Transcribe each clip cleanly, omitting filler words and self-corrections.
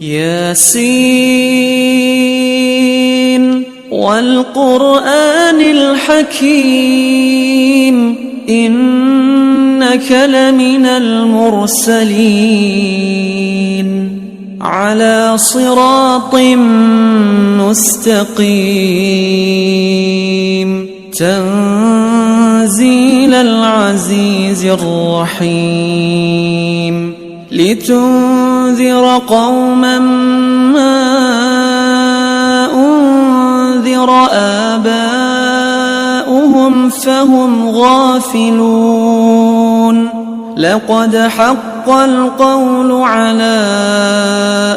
ياسين والقرآن الحكيم إنك لمن المرسلين على صراط مستقيم تنزيل العزيز الرحيم لتنذر قوما ما أنذر آباؤهم فهم غافلون لقد حق القول على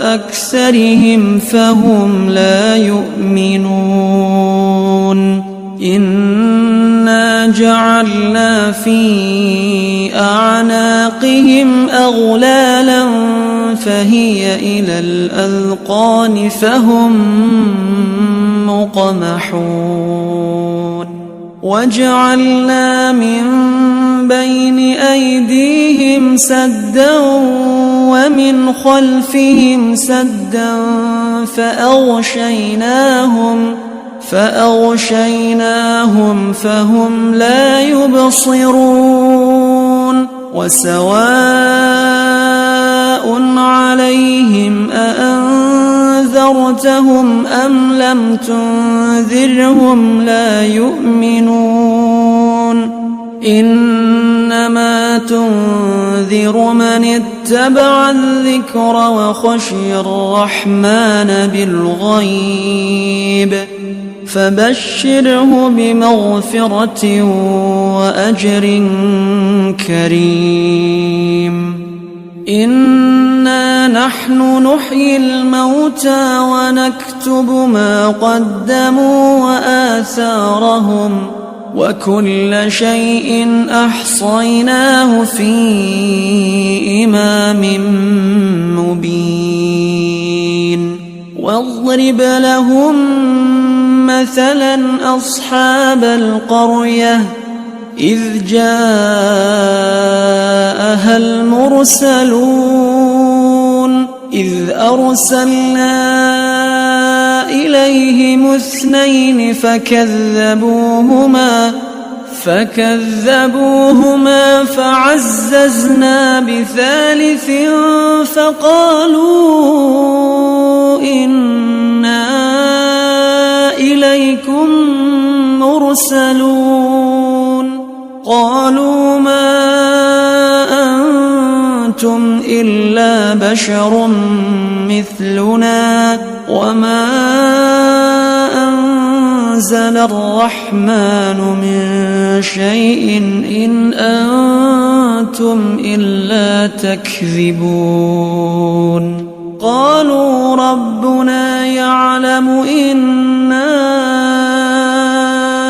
أكثرهم فهم لا يؤمنون إنا جعلنا في أعناقهم أغلالا فهي إلى الأذقان فهم مقمحون وجعلنا من بين أيديهم سدا ومن خلفهم سدا فأغشيناهم فهم لا يبصرون وسواء عليهم أأنذرتهم أم لم تنذرهم لا يؤمنون إنما تنذر من اتبع الذكر وخشي الرحمن بالغيب فبشره بمغفرة وأجر كريم إنا نحن نحيي الموتى ونكتب ما قدموا وآثارهم وكل شيء أحصيناه في إمام مبين واضرب لهم مثلا أصحاب القرية إذ جاءها المرسلون إذ أرسلنا إليهم 2 فكذبوهما فعززنا ب3 فقالوا إنا إليكم مرسلون قالوا ما أنتم إلا بشر مثلنا وما أنزل الرحمن من شيء إن أنتم إلا تكذبون قالوا ربنا يعلم إنا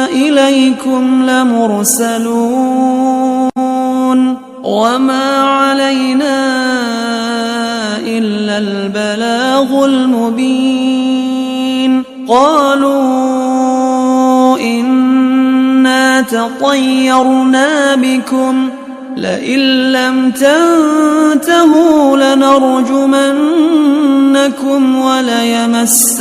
إليكم لمرسلون وما علينا إلا البلاغ المبين قالوا إنا تطيرنا بكم لئن لم تنتهوا لنرجمنكم وليمسنكم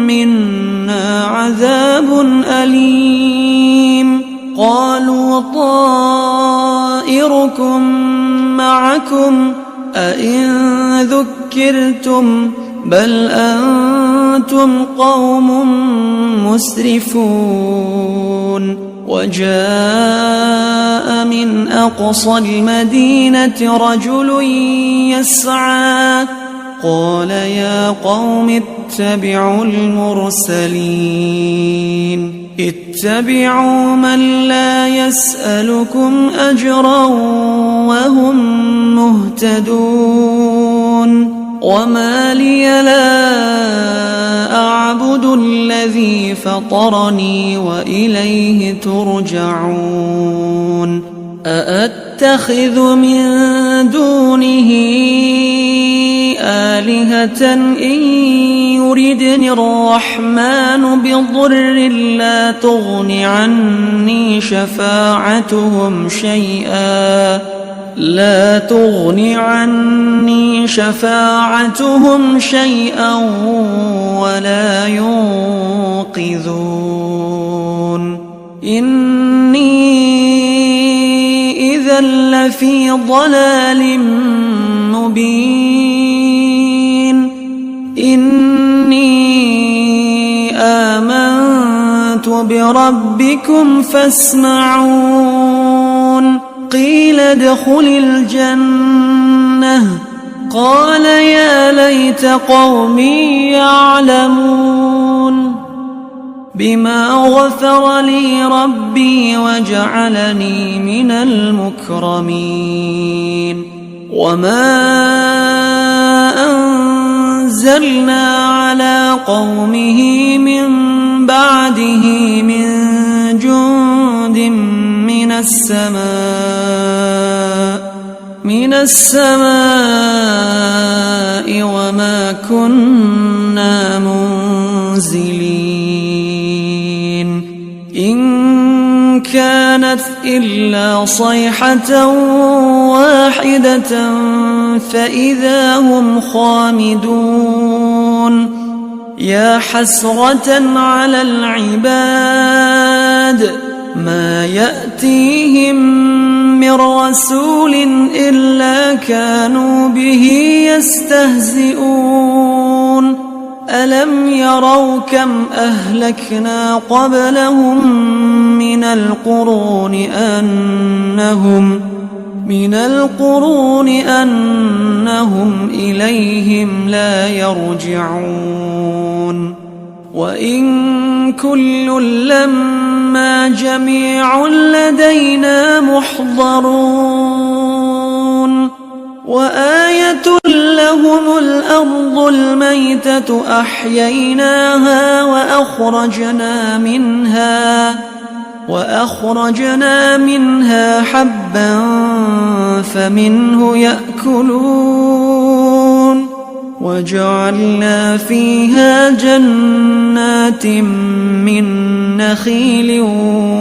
منا عذاب أليم قالوا طائركم معكم أئن ذكرتم بل أنتم قوم مسرفون وجاء من أقصى المدينة رجل يسعى قال يا قوم اتبعوا المرسلين اتبعوا من لا يسألكم أجرا وهم مهتدون وما لي لا أعبد الذي فطرني وإليه ترجعون أأتخذ من دونه آلهة إن يردني الرحمن بضر لا تغن عني شفاعتهم شيئا لا تغن عني شفاعتهم شيئا ولا ينقذون إني إذا لفي ضلال مبين إني آمنت بربكم فاسمعون قيل ادخل الجنة قال يا ليت قومي يعلمون بما غفر لي ربي وجعلني من المكرمين وما أنزلنا على قومه من بعده من جند من السماء وما كنا منزلين إن كانت إلا صيحة واحدة فإذا هم خامدون يا حسرة على العباد ما يأتيهم من رسول إلا كانوا به يستهزئون ألم يروا كم أهلكنا قبلهم من القرون أنهم إليهم لا يرجعون وإن كل لما جميع لدينا محضرون وآية لهم الأرض الميتة أحييناها وأخرجنا منها حبا فمنه يأكلون وجعلنا فيها جنات من نخيل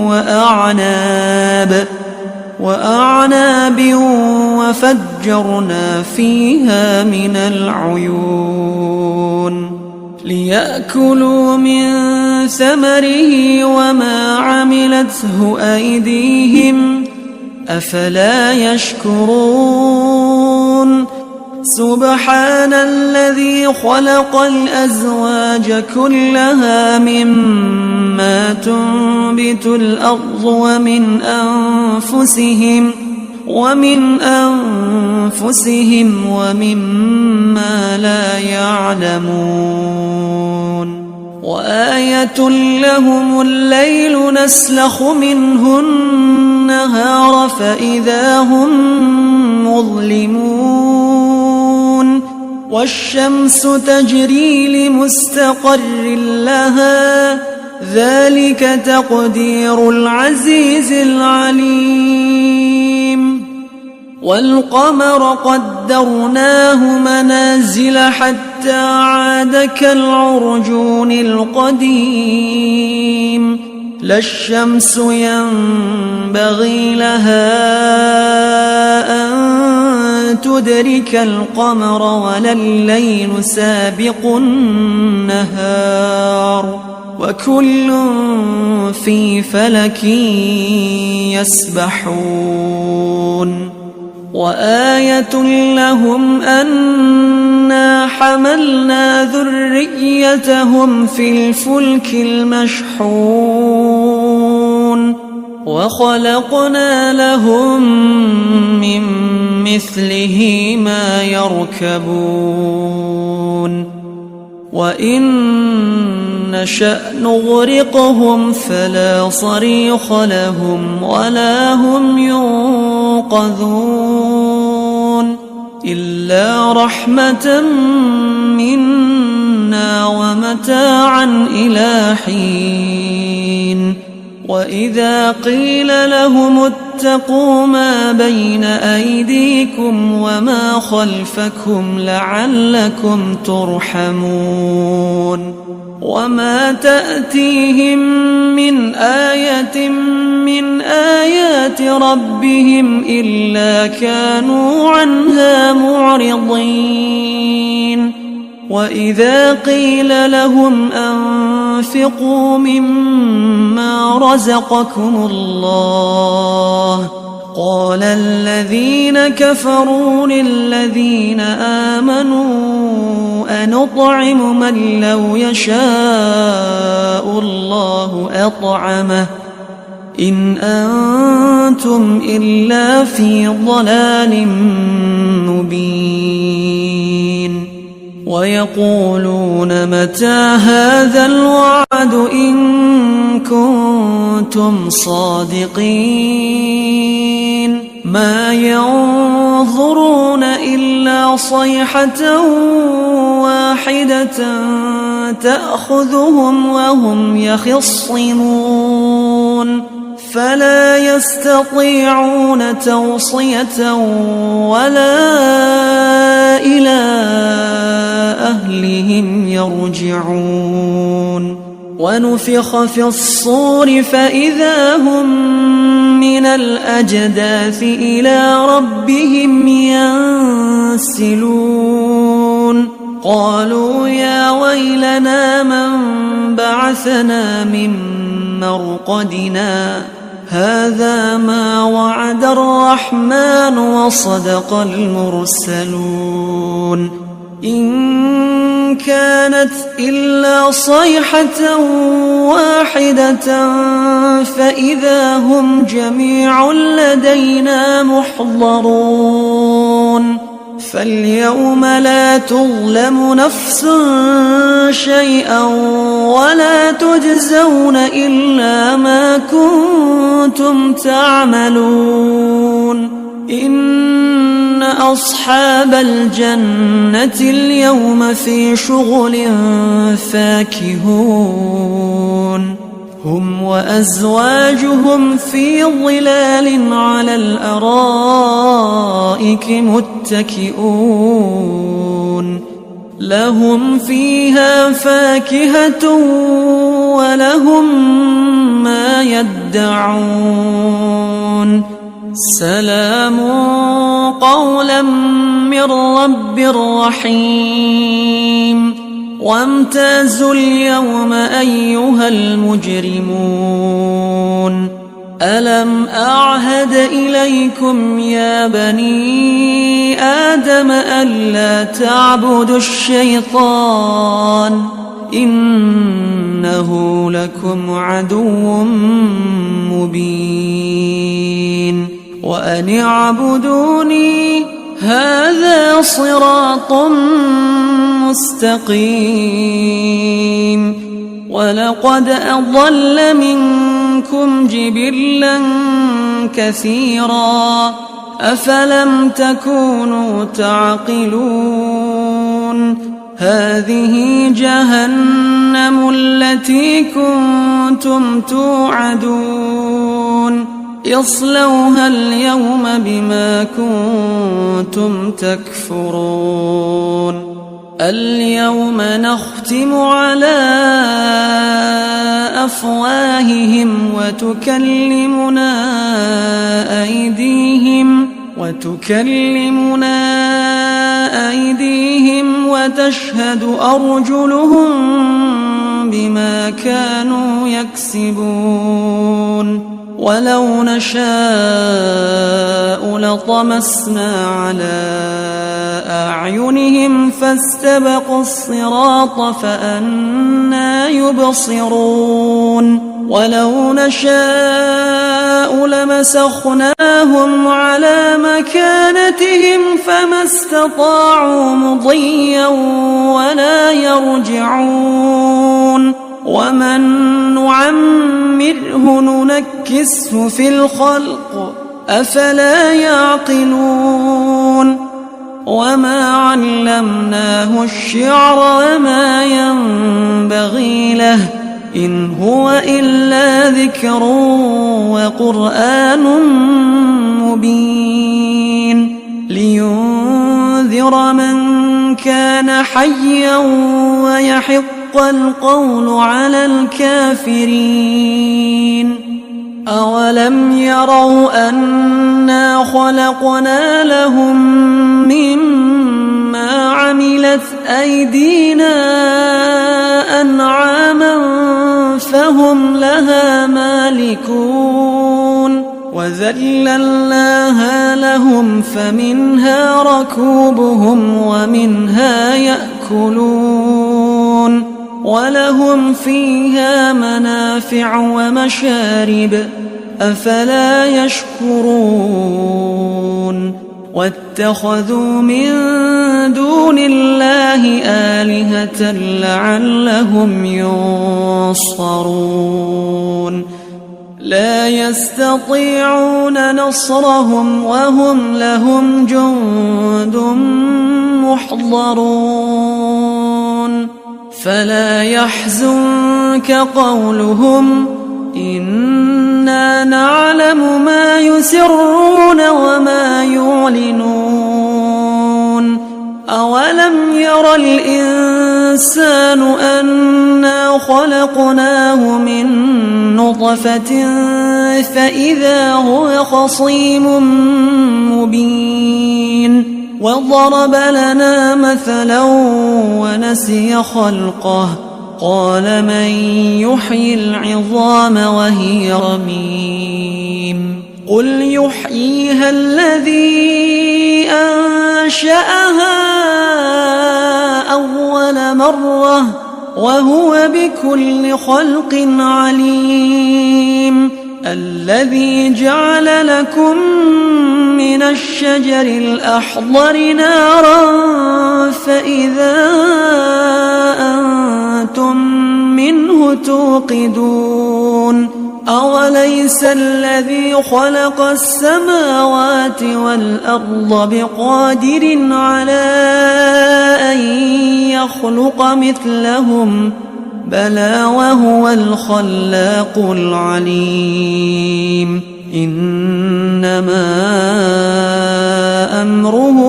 وأعناب وفجرنا فيها من العيون ليأكلوا من ثمره وما عملته أيديهم أفلا يشكرون سبحان الذي خلق الأزواج كلها مما تنبت الأرض ومن أنفسهم ومما لا يعلمون وآية لهم الليل نسلخ منه النهار فإذا هم مظلمون والشمس تجري لمستقر لها ذلك تقدير العزيز العليم والقمر قدرناه منازل حتى عاد كالعرجون القديم لا الشمس ينبغي لها أن تدرك القمر ولا الليل سابق النهار وكل في فلك يسبحون وآية لهم أنا حملنا ذريتهم في الفلك المشحون وخلقنا لهم من مثله ما يركبون وإن نشأ نغرقهم فلا صريخ لهم ولا هم ينقذون إلا رحمة منا ومتاعا إلى حين وإذا قيل لهم واتقوا ما بين أيديكم وما خلفكم لعلكم ترحمون وما تأتيهم من آية من آيات ربهم إلا كانوا عنها معرضين وإذا قيل لهم أنفقوا مما رزقكم الله قال الذين كفروا للذين آمنوا أنطعم من لو يشاء الله أطعمه إن أنتم إلا في ضلال مبين ويقولون متى هذا الوعد إن كنتم صادقين ما ينظرون إلا صيحة واحدة تأخذهم وهم يخصمون فلا يستطيعون توصية ولا إلى أهلهم يرجعون ونفخ في الصور فإذا هم من الأجداث إلى ربهم ينسلون قالوا يا ويلنا من بعثنا من مرقدنا هذا ما وعد الرحمن وصدق المرسلون إن كانت إلا صيحة واحدة فإذا هم جميع لدينا محضرون فاليوم لا تظلم نفس شيئا ولا تجزون إلا ما كنتم تعملون إن أصحاب الجنة اليوم في شغل فاكهون هم وأزواجهم في ظلال على الأرائك متكئون لهم فيها فاكهة ولهم ما يدعون سلام قولا من رب رحيم وامتازوا اليوم أيها المجرمون ألم أعهد إليكم يا بني آدم ألا تعبدوا الشيطان إنه لكم عدو مبين وأن اعبدوني هذا صراط مستقيم ولقد أضل منكم جبلا كثيرا أفلم تكونوا تعقلون هذه جهنم التي كنتم توعدون اصلوها اليوم بما كنتم تكفرون اليوم نختم على أفواههم وتكلمنا أيديهم وتشهد أرجلهم بما كانوا يكسبون ولو نشاء لطمسنا على أعينهم فاستبقوا الصراط فأنى يبصرون ولو نشاء لمسخناهم على مكانتهم فما استطاعوا مضيا ولا يرجعون ومن نعمره ننكسه في الخلق أفلا يعقلون وما علمناه الشعر وما ينبغي له إن هو إلا ذكر وقرآن مبين لينذر من كان حيا ويحق القول على الكافرين. أولم يروا أنا خلقنا لهم مما عملت أيدينا أنعاما فهم لها مالكون وذللناها لهم فمنها ركوبهم ومنها يأكلون ولهم فيها منافع ومشارب أفلا يشكرون واتخذوا من دون الله آلهة لعلهم ينصرون لا يستطيعون نصرهم وهم لهم جند محضرون فلا يحزنك قولهم إنا نعلم ما يسرون وما يعلنون أولم ير الإنسان أنا خلقناه من نطفة فإذا هو خصيم مبين وضرب لنا مثلا ونسي خلقه قال من يحيي العظام وهي رميم قل يحييها الذي أنشأها أول مرة وهو بكل خلق عليم الذي جعل لكم من الشجر الأخضر نارا فإذا أنتم منه توقدون أوليس الذي خلق السماوات والأرض بقادر على أن يخلق مثلهم بلى وهو الخلاق العليم إنما أمره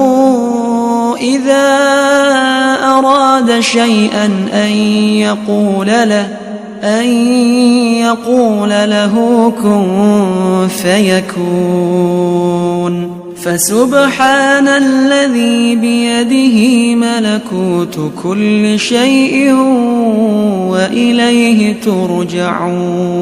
إذا أراد شيئا أن يقول له كن فيكون فسبحان الذي بيده ملكوت كل شيء وإليه ترجعون.